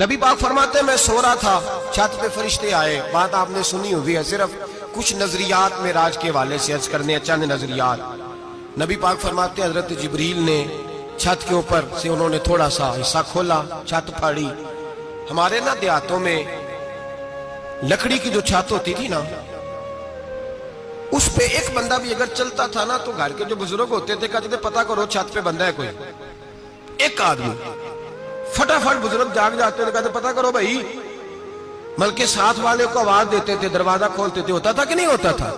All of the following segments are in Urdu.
نبی پاک فرماتے ہیں میں سو رہا تھا، چھت پہ فرشتے آئے. بات آپ نے سنی ہوئی ہے، صرف کچھ نظریات معراج کے حوالے سے عرض کرنے ہیں، چند نظریات. نبی پاک فرماتے ہیں حضرت جبریل نے چھت کے اوپر سے انہوں نے تھوڑا سا حصہ کھولا، چھت پھاڑی. ہمارے نا دیہاتوں میں لکڑی کی جو چھت ہوتی تھی نا، اس پہ ایک بندہ بھی اگر چلتا تھا نا تو گھر کے جو بزرگ ہوتے تھے کہتے تھے پتہ کرو چھت پہ بندہ ہے کوئی. ایک آدمی فٹافٹ بزرگ جاگ جاتے تھے، کہتے پتہ کرو بھائی. بلکہ ساتھ والے کو آواز دیتے تھے، دروازہ کھولتے تھے. ہوتا تھا کہ نہیں ہوتا تھا؟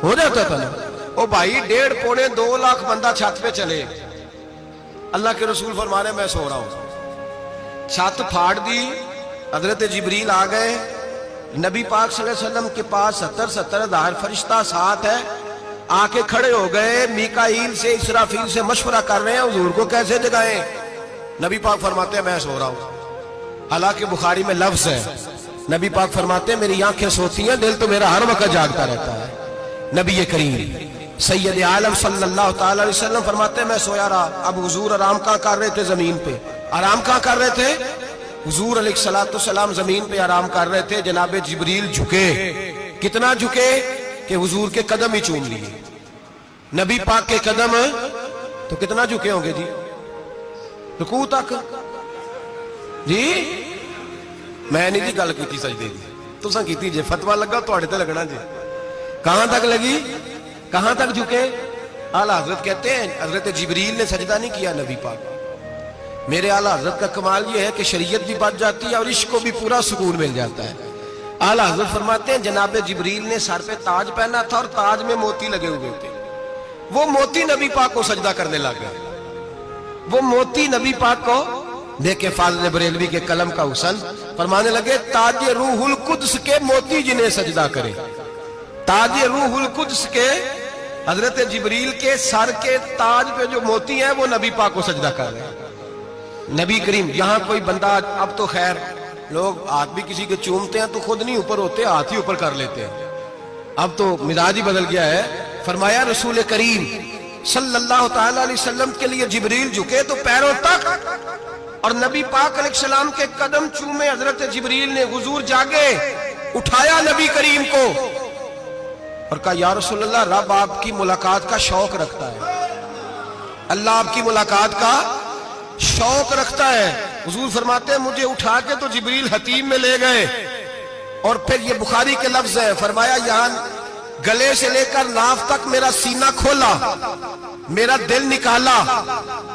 ہو جاتا تھا نا. او بھائی 1.5 پونے 2 لاکھ بندہ چھت پہ چلے. اللہ کے رسول فرما رہے میں سو رہا ہوں. چھت پھاڑ دی، حضرت جبریل آ گئے. نبی پاک صلی اللہ علیہ وسلم کے پاس 70 ہزار فرشتہ ساتھ ہے، آ کے کھڑے ہو گئے. میکائیل سے اسرافیل سے مشورہ کر رہے ہیں حضور کو کیسے جگائیں. نبی پاک فرماتے ہیں میں سو رہا ہوں. حالانکہ بخاری میں لفظ ہے، نبی پاک فرماتے ہیں میری آنکھیں سوتی ہیں، دل تو میرا ہر وقت جاگتا رہتا ہے. نبی کریم سید عالم صلی اللہ تعالی علیہ وسلم فرماتے ہیں میں سویا رہا. اب حضور آرام کہاں کر رہے تھے؟ زمین پہ. آرام کہاں کر رہے تھے؟ حضور علیہ السلام زمین پہ آرام کر رہے تھے. جناب جبریل جھکے. کتنا جھکے کہ حضور کے قدم ہی چوم لیے. نبی پاک کے قدم تو کتنا جھکے ہوں گے جی؟ رکوع تک. جی میں نہیں جی گل کی سجدے دی، تساں کیتی جی، فتویٰ لگا تواڈے تے لگنا جی. کہاں تک لگی؟ کہاں تک جھکے؟ اعلیٰ حضرت کہتے ہیں حضرت جبریل نے سجدہ نہیں کیا نبی پاک. میرے اعلیٰ حضرت کا کمال یہ ہے کہ شریعت بھی بچ جاتی ہے اور عشق کو بھی پورا سکون مل جاتا ہے. اعلیٰ حضرت فرماتے ہیں جناب جبریل نے سر پہ تاج پہنا تھا اور تاج میں موتی لگے ہوئے تھے. وہ موتی نبی پاک کو سجدہ کرنے لگ گئے. وہ موتی نبی پاک کو دیکھے. فاضل بریلوی کے قلم کا حسن فرمانے لگے تاج روح القدس کے موتی جنہیں سجدہ کرے. تاج روح القدس کے حضرت جبریل کے سر کے تاج پہ جو موتی ہیں وہ نبی پاک کو سجدہ کر رہے ہیں. نبی کریم یہاں کوئی بندہ، اب تو خیر لوگ ہاتھ بھی کسی کے چومتے ہیں تو خود نہیں اوپر ہوتے، ہاتھ ہی اوپر کر لیتے ہیں. اب تو مزاج ہی بدل گیا ہے. فرمایا رسول کریم صلی اللہ تعالی علیہ وسلم کے لیے جبریل جھکے تو پیروں تک، اور نبی پاک علیہ السلام کے قدم چومے. حضرت جبریل نے حضور جاگے، اٹھایا نبی کریم کو اور کہا یا رسول اللہ رب آپ کی ملاقات کا شوق رکھتا ہے، اللہ آپ کی ملاقات کا شوق رکھتا ہے. حضور فرماتے ہیں مجھے اٹھا کے تو جبریل حتیم میں لے گئے. اور پھر یہ بخاری کے لفظ ہے، فرمایا یہاں گلے سے لے کر ناف تک میرا سینہ کھولا، میرا دل نکالا،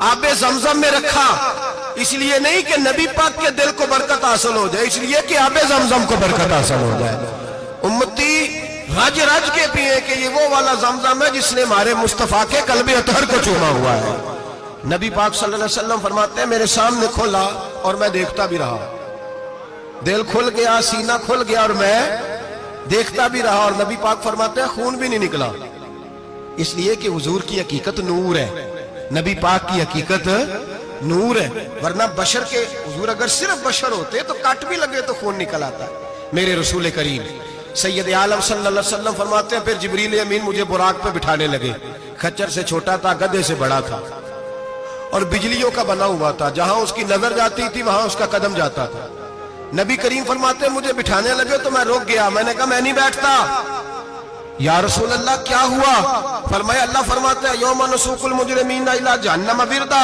آب زمزم میں رکھا. اس لیے نہیں کہ نبی پاک کے دل کو برکت حاصل ہو جائے، اس لیے کہ آب زمزم کو برکت حاصل ہو جائے. امتی رج رج کے پیئے کہ یہ وہ والا زمزم ہے جس نے ہمارے مصطفیٰ کے قلب اطہر کو چوما ہوا ہے. نبی پاک صلی اللہ علیہ وسلم فرماتے ہیں میرے سامنے کھولا اور میں دیکھتا بھی رہا. دل کھل گیا، سینہ کھل گیا اور میں دیکھتا بھی رہا. اور نبی پاک فرماتے ہیں خون بھی نہیں نکلا، اس لیے کہ حضور کی حقیقت نور ہے، نبی پاک کی حقیقت نور ہے. ورنہ بشر کے حضور اگر صرف بشر ہوتے تو کٹ بھی لگے تو خون نکل آتا. میرے رسول کریم سید عالم صلی اللہ علیہ وسلم فرماتے ہیں پھر جبریل امین مجھے براق پہ بٹھانے لگے. خچر سے چھوٹا تھا، گدھے سے بڑا تھا اور بجلیوں کا بنا ہوا تھا. جہاں اس کی نظر جاتی تھی وہاں اس کا قدم جاتا تھا. نبی کریم فرماتے ہیں مجھے بٹھانے لگے تو میں رک گیا. میں نے کہا میں نہیں بیٹھتا. یا رسول اللہ کیا ہوا؟ فرمایا اللہ فرماتا ہے یوم نسوق المجرمین الی جہنم وردا.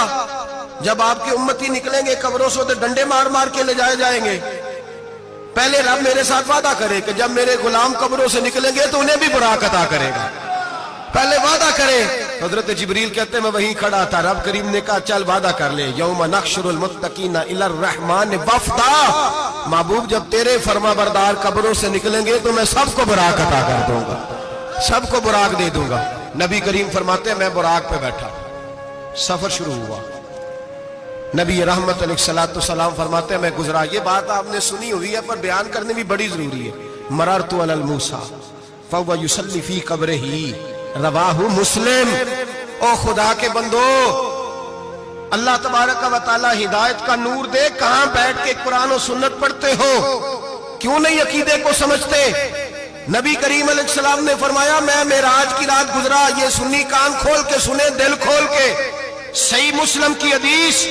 جب آپ کے امتی نکلیں گے قبروں سے تو ڈنڈے مار مار کے لے جائے جائیں گے. پہلے رب میرے ساتھ وعدہ کرے کہ جب میرے غلام قبروں سے نکلیں گے تو انہیں بھی براق عطا کرے گا. پہلے وعدہ کرے. حضرت جبریل کہتے ہیں میں وہیں کھڑا تھا. رب کریم نے کہا چل وعدہ کر لے یوم نحشر المتقین الی الرحمن وفدا. محبوب جب تیرے فرما بردار قبروں سے نکلیں گے تو میں سب کو براق عطا کر دوں گا، سب کو براق دے دوں گا. نبی کریم فرماتے ہیں میں براق پہ بیٹھا. سفر شروع ہوا. نبی رحمت علیہ السلام فرماتے ہیں میں گزرا. یہ بات آپ نے سنی ہوئی ہے پر بیان کرنے بھی بڑی ضروری ہے. مررت علی الموسیٰ فہو یصلی فی قبرہ رواہ مسلم. او خدا کے بندو اللہ تبارک و تعالی ہدایت کا نور دے. کہاں بیٹھ کے قرآن و سنت پڑھتے ہو؟ کیوں نہیں عقیدے کو سمجھتے؟ نبی کریم علیہ السلام نے فرمایا میں معراج کی رات گزرا. یہ سنی کان کھول کے سنے، دل کھول کے. صحیح مسلم کی حدیث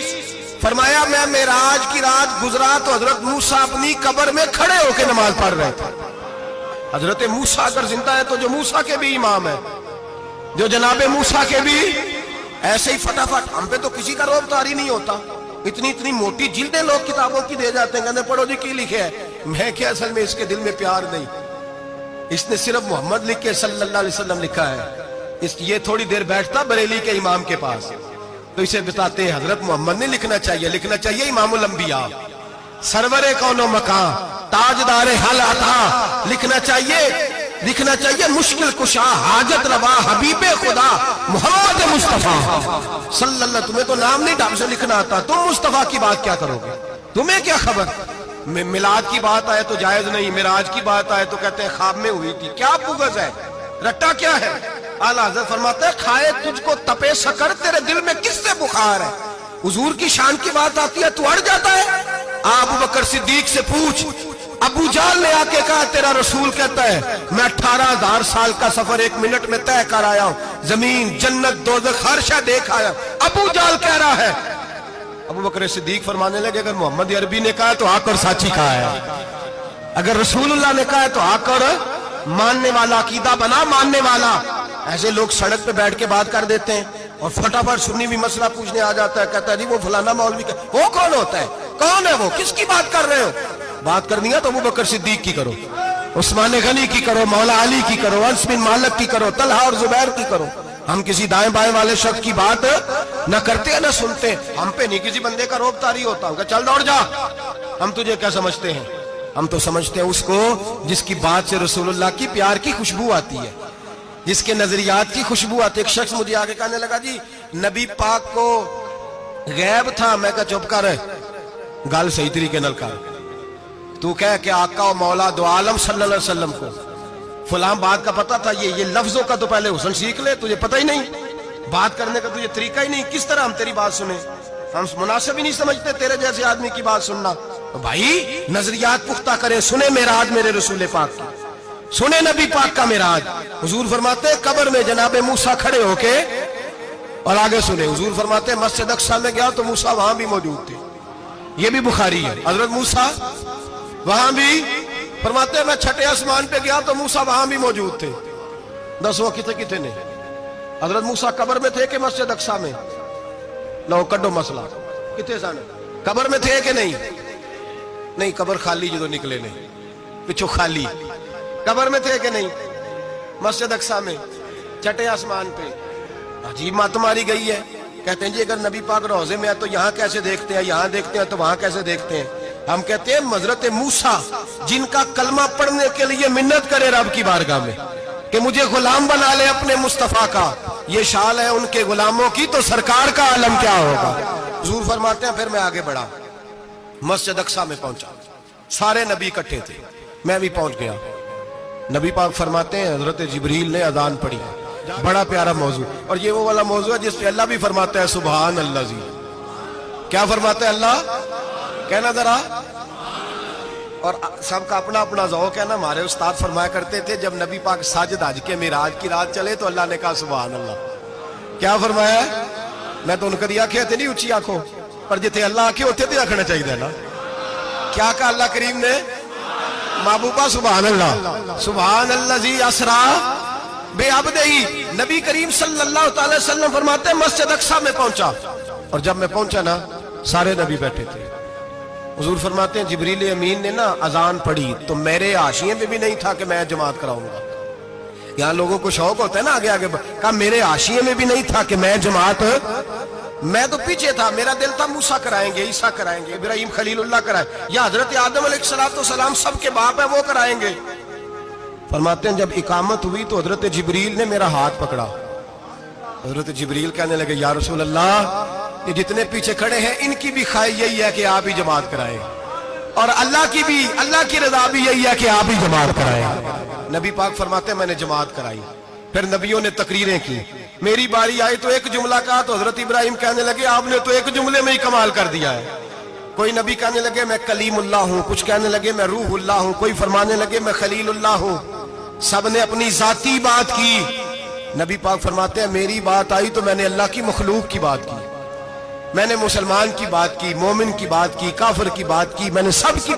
فرمایا میں معراج کی رات گزرا تو حضرت موسیٰ اپنی قبر میں کھڑے ہو کے نماز پڑھ رہے تھے. حضرت موسیٰ اگر زندہ ہے تو جو موسیٰ کے بھی امام ہے، جو جناب موسیٰ کے بھی ایسے ہی فٹافٹ. ہم پہ تو کسی کا روب طاری نہیں ہوتا. اتنی موٹی جلدیں لوگ کتابوں کی دے جاتے ہیں، کہتے ہیں پڑھو جی کی لکھے ہے. میں کیا اصل میں اس کے دل میں پیار نہیں. اس نے صرف محمد لکھ کے صلی اللہ علیہ وسلم لکھا ہے. یہ تھوڑی دیر بیٹھتا بریلی کے امام کے پاس تو اسے بتاتے ہیں حضرت محمد نے لکھنا چاہیے، لکھنا چاہیے امام الانبیاء، سرور کون و مکان، تاجدار حل عطا، لکھنا چاہیے مشکل کشا، حاجت روا، حبیب خدا محمد مصطفیٰ صلی اللہ. تمہیں تو نام نہیں ڈھنگ سے لکھنا آتا، تم مصطفیٰ کی بات کیا کرو گے؟ تمہیں کیا خبر؟ میلاد کی بات آئے تو جائز نہیں، معراج کی بات آئے تو کہتے ہیں خواب میں ہوئی تھی. کیا بغض ہے، رٹا کیا ہے؟ اعلیٰ حضرت فرماتے ہیں کھائے تجھ کو تپے سکر، تیرے دل میں کس سے بخار ہے؟ حضور کی شان کی بات آتی ہے تو اڑ جاتا ہے. ابو بکر صدیق سے پوچھ، ابو جہل نے آ کے کہا تیرا رسول کہتا ہے میں 18,000 سال کا سفر 1 منٹ میں طے کر آیا ہوں، زمین جنت دوزخ ہر شے دیکھ آیا. ابو جہل کہہ رہا ہے. ابو بکر صدیق فرمانے لگے اگر محمد عربی نے کہا تو آ کر سچی کہا ہے، اگر رسول اللہ نے کہا ہے تو آ کر ماننے والا، عقیدہ بنا ماننے والا. ایسے لوگ سڑک پہ بیٹھ کے بات کر دیتے ہیں اور فٹافٹ سنی بھی مسئلہ پوچھنے آ جاتا ہے، کہتا ہے جی وہ فلانا مولوی کا. وہ کون ہوتا ہے؟ کون ہے وہ؟ کس کی بات کر رہے ہو؟ بات کرنی ہے تو ابو بکر صدیق کی کرو، عثمان غنی کی کرو، مولا علی کی کرو، انس بن مالک کی کرو، طلحہ اور زبیر کی کرو. ہم کسی دائیں بائیں والے شخص کی بات نہ کرتے نہ سنتے. ہم پہ نہیں کسی بندے کا روب طاری ہوتا ہوں کہ چل دوڑ جا. ہم تجھے کیا سمجھتے ہیں؟ ہم تو سمجھتے ہیں اس کو جس کی بات سے رسول اللہ کی پیار کی خوشبو آتی ہے، جس کے نظریات کی خوشبو آتی ہے. ایک شخص مجھے آگے کہنے لگا جی نبی پاک کو غیب تھا. میں کہا چپ کر، گل صحیح طریقے نال کر. تو کہہ کہ آقا و مولا دو عالم صلی اللہ علیہ وسلم کو فلاں بات کا پتہ تھا. یہ لفظوں کا تو پہلے حسن سیکھ لے، تجھے پتہ ہی نہیں، بات کرنے کا تجھے طریقہ ہی نہیں. کس طرح ہم تیری بات سنیں؟ ہم مناسب ہی نہیں سمجھتے تیرے جیسے آدمی کی بات سننا. بھائی نظریات پختہ کریں، سنیں معراج میرے رسول پاک کی، سنیں نبی پاک کا معراج. حضور فرماتے ہیں قبر میں جناب موسیٰ کھڑے ہو کے، اور آگے سنیں حضور فرماتے ہیں مسجد اقصیٰ میں گیا تو موسیٰ وہاں بھی موجود تھے. یہ بھی بخاری ہے. حضرت موسیٰ وہاں بھی فرماتے ہیں میں چھٹے آسمان پہ گیا تو موسیٰ وہاں بھی موجود تھے. دس وہ کتنے نے حضرت موسیٰ قبر میں تھے کہ مسجد اقصیٰ میں؟ لو کڈو مسئلہ کتنے سانے قبر میں تھے کہ نہیں؟ نہیں، قبر خالی جو نکلے نہیں پچھو خالی. قبر میں تھے کہ نہیں؟ مسجد اقصیٰ میں چھٹے آسمان پہ. عجیب بات ماری گئی ہے. کہتے ہیں جی اگر نبی پاک روضے میں ہے تو یہاں کیسے دیکھتے ہیں، یہاں دیکھتے ہیں تو وہاں کیسے دیکھتے ہیں؟ ہم کہتے ہیں حضرت موسیٰ جن کا کلمہ پڑھنے کے لیے منت کرے رب کی بارگاہ میں کہ مجھے غلام بنا لے اپنے مصطفیٰ کا، یہ شال ہے ان کے غلاموں کی، تو سرکار کا عالم کیا ہوگا؟ حضور فرماتے ہیں پھر میں آگے بڑھا، مسجد اقصیٰ میں پہنچا، سارے نبی اکٹھے تھے، میں بھی پہنچ گیا. نبی پاک فرماتے ہیں حضرت جبریل نے اذان پڑھی. بڑا پیارا موضوع، اور یہ وہ والا موضوع ہے جس پہ اللہ بھی فرماتا ہے سبحان اللہ. جی کیا فرماتا ہے اللہ؟ کہنا ذرا. اور سب کا اپنا اپنا ذوق ہے نا. ہمارے استاد فرمایا کرتے تھے جب نبی پاک ساجد حج کے معراج کی رات چلے تو اللہ نے کہا سبحان اللہ. کیا فرمایا؟ میں تو ان کو دیا کہ نہیں اچھی آنکھوں پر جتنے اللہ آنکھیں ہوتے تھے رکھنا چاہیے نا. کیا کہا اللہ کریم نے؟ محبوبہ سبحان اللہ. سبحان الذی اسرا بعبدہ. نبی کریم صلی اللہ تعالی وسلم فرماتے ہیں مسجد اقصیٰ میں پہنچا، اور جب میں پہنچا نا سارے نبی بیٹھے تھے. حضور فرماتے ہیں جبریل امین نے نا اذان پڑھی تو میرے حاشیے میں بھی نہیں تھا کہ میں جماعت کراؤں گا. یہاں لوگوں کو شوق ہوتا ہے نا آگے آگے، کہا میرے حاشیے میں بھی نہیں تھا کہ میں جماعت، میں تو پیچھے تھا. میرا دل تھا موسیٰ کرائیں گے، عیسیٰ کرائیں گے، ابراہیم خلیل اللہ کرائیں، یا حضرت آدم علیہ السلام سب کے باپ ہے وہ کرائیں گے. فرماتے ہیں جب اقامت ہوئی تو حضرت جبریل نے میرا ہاتھ پکڑا. حضرت جبریل کہنے لگے یا رسول اللہ یہ جتنے پیچھے کھڑے ہیں ان کی بھی خواہش یہی ہے کہ آپ ہی جماعت کرائیں، اور اللہ کی رضا بھی یہی ہے کہ آپ ہی جماعت کرائیں. نبی پاک فرماتے ہیں میں نے جماعت کرائی. پھر نبیوں نے تقریریں کی. میری باری آئی تو ایک جملہ کہا تو حضرت ابراہیم کہنے لگے آپ نے تو ایک جملے میں ہی کمال کر دیا ہے. کوئی نبی کہنے لگے میں کلیم اللہ ہوں، کچھ کہنے لگے میں روح اللہ ہوں، کوئی فرمانے لگے میں خلیل اللہ ہوں. سب نے اپنی ذاتی بات کی. نبی پاک فرماتے ہیں میری بات آئی تو میں نے اللہ کی مخلوق کی بات کی. میں نے مسلمان کی بات کی، مومن کی بات کی، کافر کی بات کی، میں نے سب کی